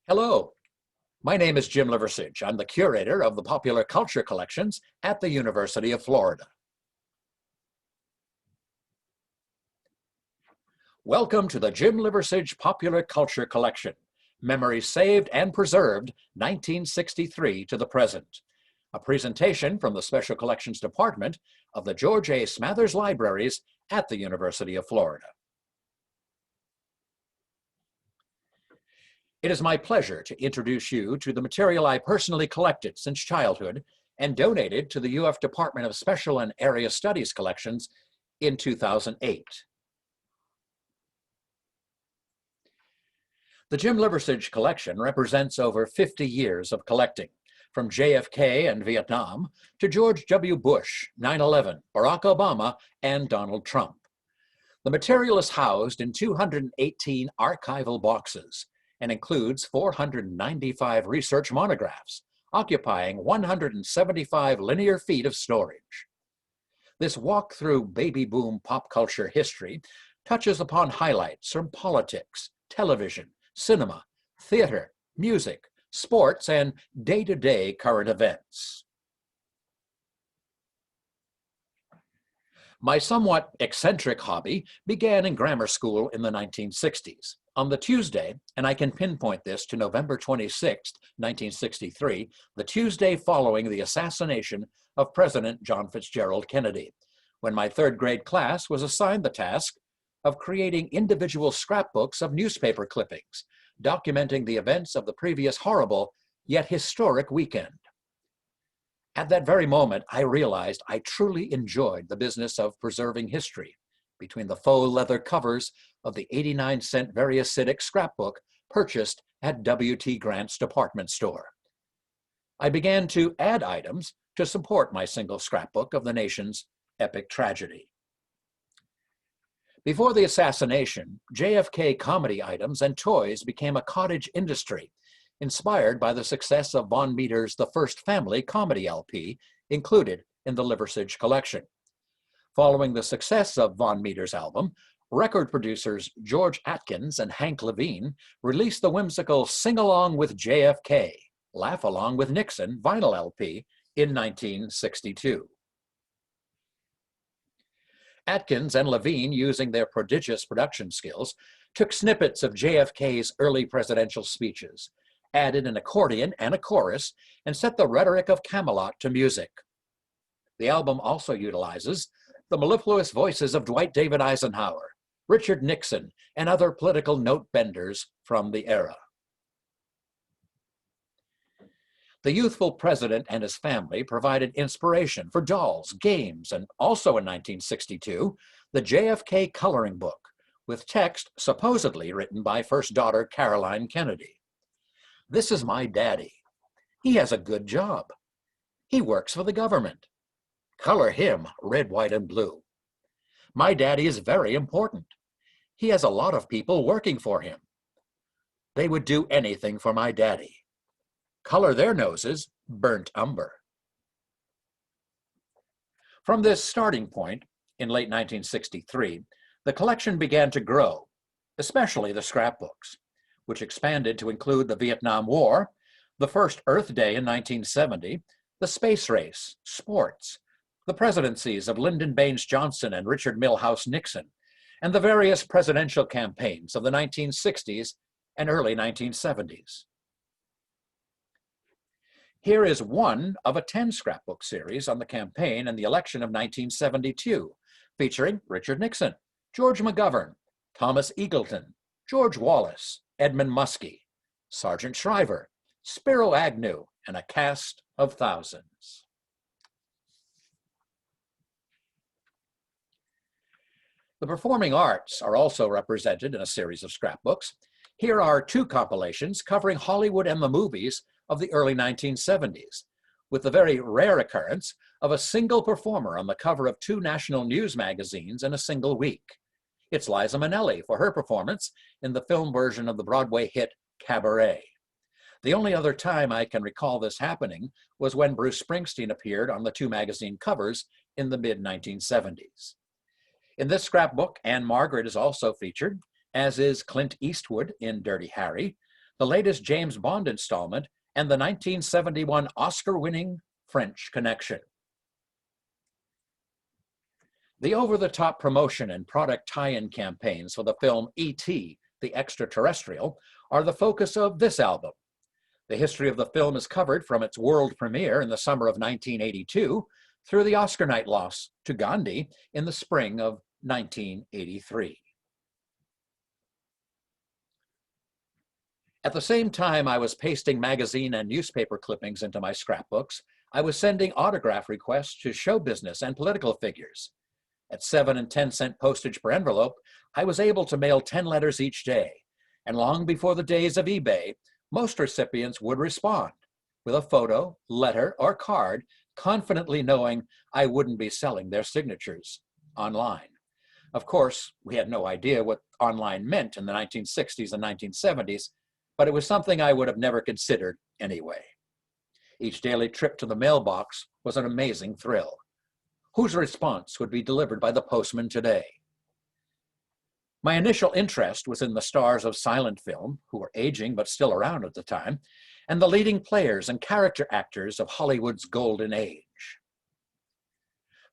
Hello, my name is Jim Liversidge. I'm the curator of the Popular Culture Collections at the University of Florida. Welcome to the Jim Liversidge Popular Culture Collection, Memories Saved and Preserved, 1963 to the Present, a presentation from the Special Collections Department of the George A. Smathers Libraries at the University of Florida. It is my pleasure to introduce you to the material I personally collected since childhood and donated to the UF Department of Special and Area Studies Collections in 2008. The Jim Liversidge collection represents over 50 years of collecting, from JFK and Vietnam to George W. Bush, 9/11, Barack Obama, and Donald Trump. The material is housed in 218 archival boxes and includes 495 research monographs, occupying 175 linear feet of storage. This walk through baby boom pop culture history touches upon highlights from politics, television, cinema, theater, music, sports, and day-to-day current events. My somewhat eccentric hobby began in grammar school in the 1960s. On the Tuesday, and I can pinpoint this to November 26, 1963, the Tuesday following the assassination of President John Fitzgerald Kennedy, when my third grade class was assigned the task of creating individual scrapbooks of newspaper clippings, documenting the events of the previous horrible yet historic weekend. At that very moment, I realized I truly enjoyed the business of preserving history between the faux leather covers of the 89-cent very acidic scrapbook purchased at W.T. Grant's department store. I began to add items to support my single scrapbook of the nation's epic tragedy. Before the assassination, JFK comedy items and toys became a cottage industry, inspired by the success of Von Meter's The First Family comedy LP, included in the Liversidge collection. Following the success of Von Meter's album, record producers George Atkins and Hank Levine released the whimsical Sing Along with JFK, Laugh Along with Nixon vinyl LP in 1962. Atkins and Levine, using their prodigious production skills, took snippets of JFK's early presidential speeches, added an accordion and a chorus, and set the rhetoric of Camelot to music. The album also utilizes the mellifluous voices of Dwight David Eisenhower, Richard Nixon, and other political note-benders from the era. The youthful president and his family provided inspiration for dolls, games, and also in 1962, the JFK coloring book, with text supposedly written by first daughter Caroline Kennedy. This is my daddy. He has a good job. He works for the government. Color him red, white, and blue. My daddy is very important. He has a lot of people working for him. They would do anything for my daddy. Color their noses burnt umber. From this starting point, in late 1963, the collection began to grow, especially the scrapbooks, which expanded to include the Vietnam War, the first Earth Day in 1970, the space race, sports, the presidencies of Lyndon Baines Johnson and Richard Milhous Nixon, and the various presidential campaigns of the 1960s and early 1970s. Here is one of a 10 scrapbook series on the campaign and the election of 1972, featuring Richard Nixon, George McGovern, Thomas Eagleton, George Wallace, Edmund Muskie, Sargent Shriver, Spiro Agnew, and a cast of thousands. The performing arts are also represented in a series of scrapbooks. Here are two compilations covering Hollywood and the movies of the early 1970s, with the very rare occurrence of a single performer on the cover of two national news magazines in a single week. It's Liza Minnelli for her performance in the film version of the Broadway hit Cabaret. The only other time I can recall this happening was when Bruce Springsteen appeared on the two magazine covers in the mid-1970s. In this scrapbook, Anne Margaret is also featured, as is Clint Eastwood in Dirty Harry, the latest James Bond installment, and the 1971 Oscar-winning French Connection. The over-the-top promotion and product tie-in campaigns for the film E.T., the Extraterrestrial, are the focus of this album. The history of the film is covered from its world premiere in the summer of 1982 through the Oscar night loss to Gandhi in the spring of 1983. At the same time I was pasting magazine and newspaper clippings into my scrapbooks, I was sending autograph requests to show business and political figures. At 7 and 10-cent postage per envelope, I was able to mail 10 letters each day, and long before the days of eBay, most recipients would respond with a photo, letter, or card, confidently knowing I wouldn't be selling their signatures online. Of course, we had no idea what online meant in the 1960s and 1970s, but it was something I would have never considered anyway. Each daily trip to the mailbox was an amazing thrill. Whose response would be delivered by the postman today? My initial interest was in the stars of silent film, who were aging but still around at the time, and the leading players and character actors of Hollywood's golden age.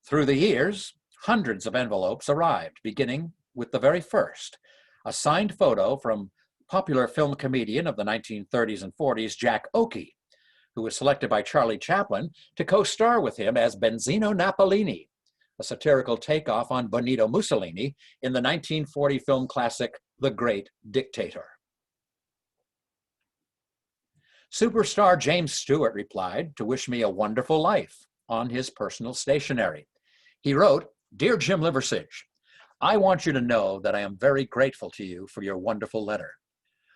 Through the years, hundreds of envelopes arrived, beginning with the very first, a signed photo from popular film comedian of the 1930s and 40s, Jack Oakey, who was selected by Charlie Chaplin to co-star with him as Benzino Napolini, a satirical takeoff on Benito Mussolini in the 1940 film classic, The Great Dictator. Superstar James Stewart replied to wish me a wonderful life on his personal stationery. He wrote, "Dear Jim Liversidge, I want you to know that I am very grateful to you for your wonderful letter.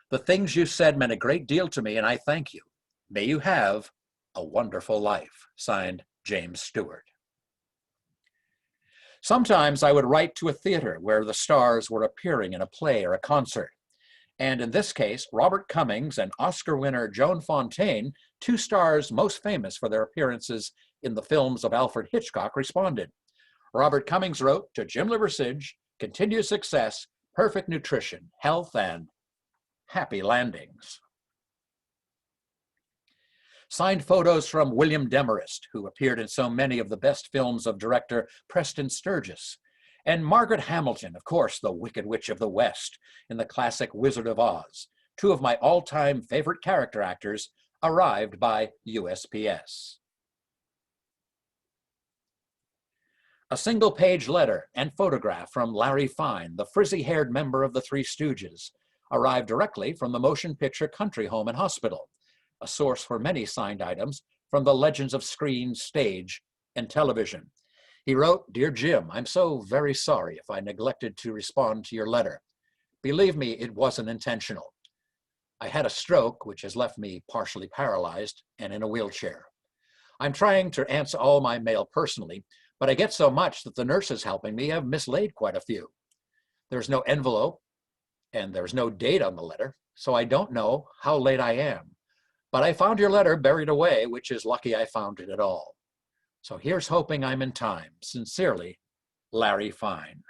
The things you said meant a great deal to me, and I thank you. May you have a wonderful life." Signed, James Stewart. Sometimes I would write to a theater where the stars were appearing in a play or a concert. And in this case, Robert Cummings and Oscar winner Joan Fontaine, two stars most famous for their appearances in the films of Alfred Hitchcock, responded. Robert Cummings wrote to Jim Liversidge, "Continued success, perfect nutrition, health, and happy landings." Signed photos from William Demarest, who appeared in so many of the best films of director Preston Sturges, and Margaret Hamilton, of course, the Wicked Witch of the West, in the classic Wizard of Oz, two of my all-time favorite character actors, arrived by USPS. A single-page letter and photograph from Larry Fine, the frizzy-haired member of the Three Stooges, arrived directly from the motion picture Country Home and Hospital, a source for many signed items from the legends of screen, stage, and television. He wrote, "Dear Jim, I'm so very sorry if I neglected to respond to your letter. Believe me, it wasn't intentional. I had a stroke, which has left me partially paralyzed and in a wheelchair. I'm trying to answer all my mail personally, but I get so much that the nurses helping me have mislaid quite a few. There's no envelope, and there's no date on the letter, so I don't know how late I am. But I found your letter buried away, which is lucky I found it at all. So here's hoping I'm in time. Sincerely, Larry Fine."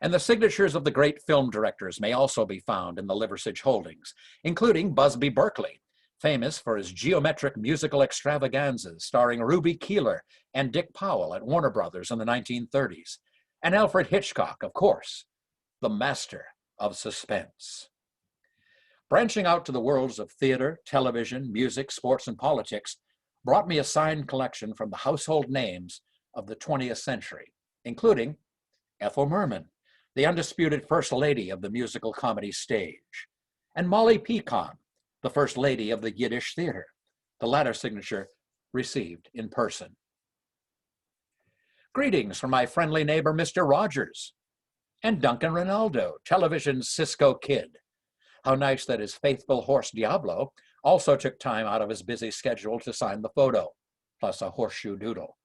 And the signatures of the great film directors may also be found in the Liversidge holdings, including Busby Berkeley, famous for his geometric musical extravaganzas starring Ruby Keeler and Dick Powell at Warner Brothers in the 1930s, and Alfred Hitchcock, of course, the master of suspense. Branching out to the worlds of theater, television, music, sports, and politics brought me a signed collection from the household names of the 20th century, including Ethel Merman, the undisputed first lady of the musical comedy stage, and Molly Picon, the first lady of the Yiddish theater, the latter signature received in person. Greetings from my friendly neighbor, Mr. Rogers, and Duncan Ronaldo, television's Cisco Kid. How nice that his faithful horse Diablo also took time out of his busy schedule to sign the photo, plus a horseshoe doodle.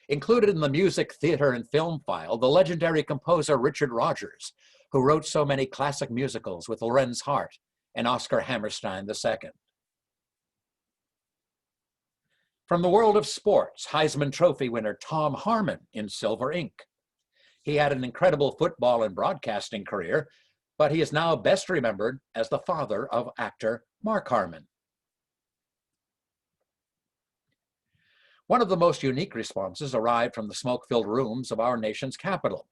Included in the music, theater, and film file, the legendary composer Richard Rodgers, who wrote so many classic musicals with Lorenz Hart and Oscar Hammerstein II. From the world of sports, Heisman Trophy winner Tom Harmon in silver ink. He had an incredible football and broadcasting career, but he is now best remembered as the father of actor Mark Harmon. One of the most unique responses arrived from the smoke-filled rooms of our nation's Capitol.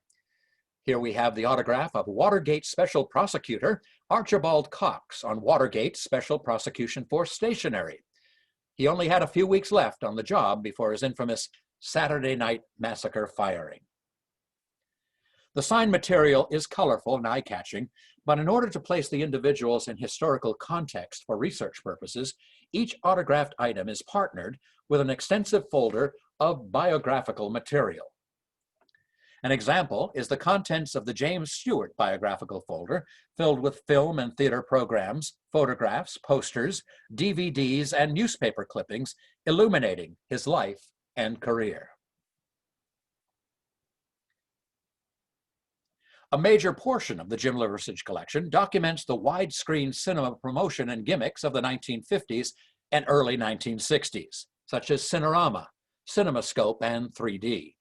Here we have the autograph of Watergate Special Prosecutor Archibald Cox on Watergate Special Prosecution Force stationery. He only had a few weeks left on the job before his infamous Saturday Night Massacre firing. The signed material is colorful and eye-catching, but in order to place the individuals in historical context for research purposes, each autographed item is partnered with an extensive folder of biographical material. An example is the contents of the James Stewart biographical folder, filled with film and theater programs, photographs, posters, DVDs, and newspaper clippings illuminating his life and career. A major portion of the Jim Liversidge collection documents the widescreen cinema promotion and gimmicks of the 1950s and early 1960s, such as Cinerama, CinemaScope, and 3D.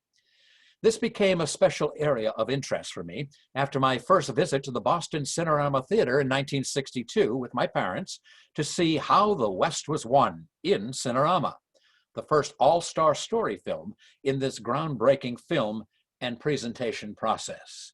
This became a special area of interest for me after my first visit to the Boston Cinerama Theater in 1962 with my parents to see How the West Was Won in Cinerama, the first all-star story film in this groundbreaking film and presentation process.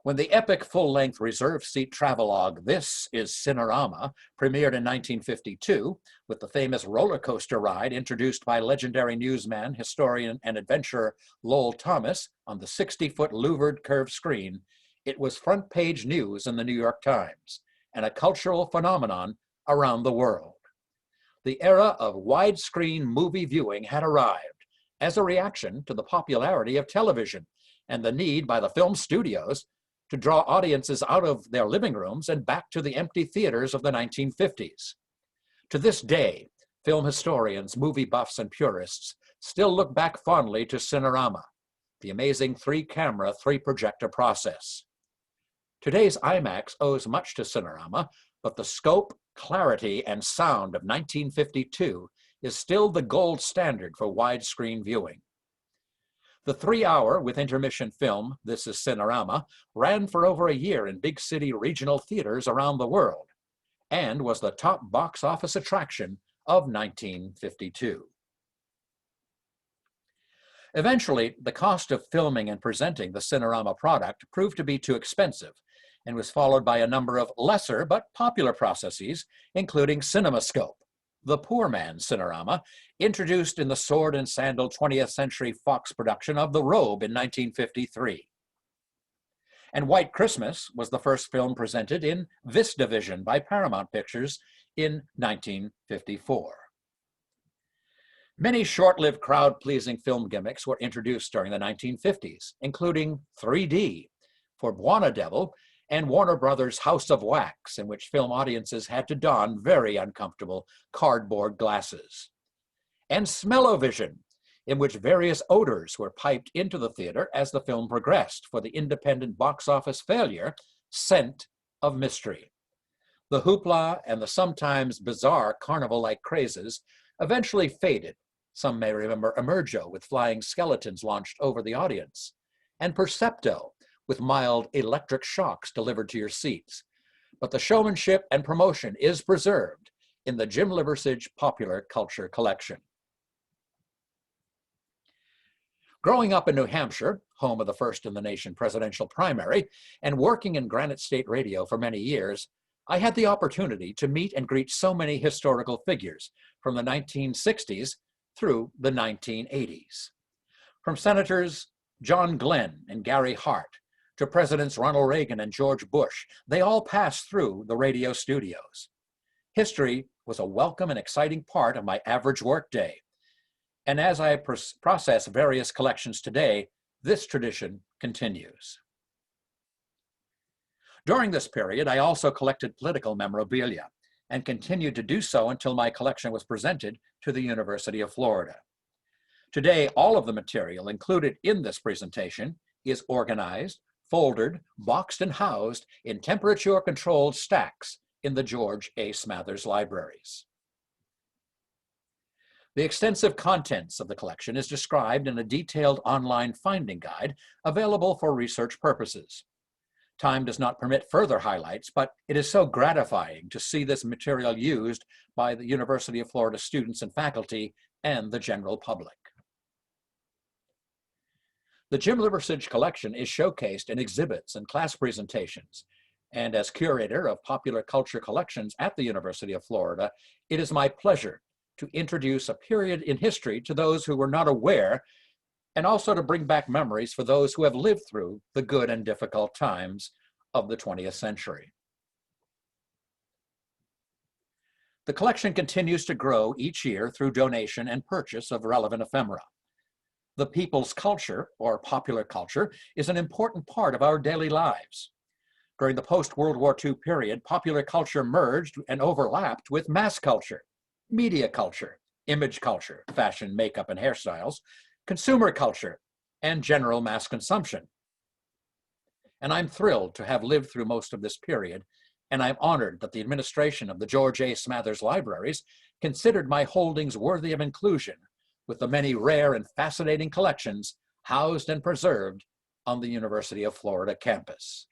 When the epic full-length reserve seat travelogue This is Cinerama premiered in 1952, with the famous roller coaster ride introduced by legendary newsman, historian, and adventurer Lowell Thomas on the 60-foot louvered curved screen, it was front-page news in the New York Times and a cultural phenomenon around the world. The era of widescreen movie viewing had arrived as a reaction to the popularity of television and the need by the film studios to draw audiences out of their living rooms and back to the empty theaters of the 1950s. To this day, film historians, movie buffs, and purists still look back fondly to Cinerama, the amazing three-camera, three-projector process. Today's IMAX owes much to Cinerama, but the scope, clarity, and sound of 1952 is still the gold standard for widescreen viewing. The 3-hour with intermission film, This is Cinerama, ran for over a year in big city regional theaters around the world and was the top box office attraction of 1952. Eventually, the cost of filming and presenting the Cinerama product proved to be too expensive and was followed by a number of lesser but popular processes, including CinemaScope, the poor man's Cinerama, introduced in the sword and sandal 20th Century Fox production of The Robe in 1953. And White Christmas was the first film presented in VistaVision by Paramount Pictures in 1954. Many short-lived crowd-pleasing film gimmicks were introduced during the 1950s, including 3D for Buona Devil and Warner Brothers' House of Wax, in which film audiences had to don very uncomfortable cardboard glasses. And Smell-O-Vision, in which various odors were piped into the theater as the film progressed for the independent box office failure, Scent of Mystery. The hoopla and the sometimes bizarre carnival-like crazes eventually faded. Some may remember Emergo with flying skeletons launched over the audience, and Percepto with mild electric shocks delivered to your seats. But the showmanship and promotion is preserved in the Jim Liversidge Popular Culture Collection. Growing up in New Hampshire, home of the first in the nation presidential primary, and working in Granite State Radio for many years, I had the opportunity to meet and greet so many historical figures from the 1960s through the 1980s. From Senators John Glenn and Gary Hart to Presidents Ronald Reagan and George Bush, they all passed through the radio studios. History was a welcome and exciting part of my average workday. And as I process various collections today, this tradition continues. During this period, I also collected political memorabilia and continued to do so until my collection was presented to the University of Florida. Today, all of the material included in this presentation is organized, folded, boxed, and housed in temperature-controlled stacks in the George A. Smathers libraries. The extensive contents of the collection is described in a detailed online finding guide available for research purposes. Time does not permit further highlights, but it is so gratifying to see this material used by the University of Florida students and faculty and the general public. The Jim Liversidge collection is showcased in exhibits and class presentations, and as curator of popular culture collections at the University of Florida, it is my pleasure to introduce a period in history to those who were not aware, and also to bring back memories for those who have lived through the good and difficult times of the 20th century. The collection continues to grow each year through donation and purchase of relevant ephemera. The people's culture, or popular culture, is an important part of our daily lives. During the post-World War II period, popular culture merged and overlapped with mass culture, media culture, image culture, fashion, makeup, and hairstyles, consumer culture, and general mass consumption. And I'm thrilled to have lived through most of this period, and I'm honored that the administration of the George A. Smathers Libraries considered my holdings worthy of inclusion with the many rare and fascinating collections housed and preserved on the University of Florida campus.